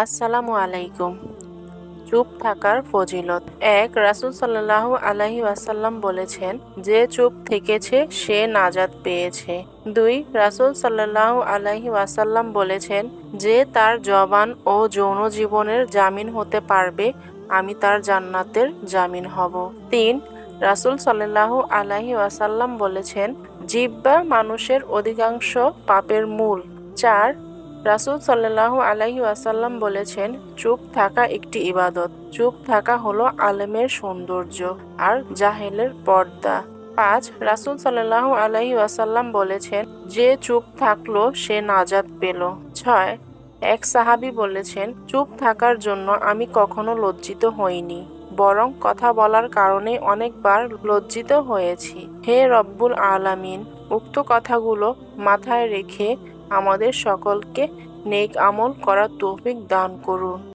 আসসালামু আলাইকুম। চুপ থাকার ফজিলত। রাসূল সাল্লাল্লাহু আলাইহি ওয়াসাল্লাম বলেছেন, যে চুপ থেকেছে সে নাজাত পেয়েছে। রাসূল সাল্লাল্লাহু আলাইহি ওয়াসাল্লাম বলেছেন, যে তার জবান ও যৌন জীবনের জামিন হতে পারবে, আমি তার জান্নাতের জামিন হব। রাসূল সাল্লাল্লাহু আলাইহি ওয়াসাল্লাম বলেছেন, জিহ্বা মানুষের অধিকাংশ পাপের মূল। রাসূল সাল্লাল্লাহু আলাইহি ওয়াসাল্লাম বলেছেন, চুপ থাকা একটি ইবাদত। চুপ থাকা হলো আলেমের সৌন্দর্য আর জাহেলের পর্দা। রাসূল সাল্লাল্লাহু আলাইহি ওয়াসাল্লাম বলেছেন, যে চুপ থাকলো সে নাজাত পেল। এক সাহাবী বলেছেন, চুপ থাকার জন্য আমি কখনো লজ্জিত হইনি, বরং কথা বলার কারণে অনেকবার লজ্জিত হয়েছি। হে রব্বুল আলামিন, উক্ত কথাগুলো মাথায় রেখে আমাদের সকলকে নেক আমল করার তৌফিক দান করুন।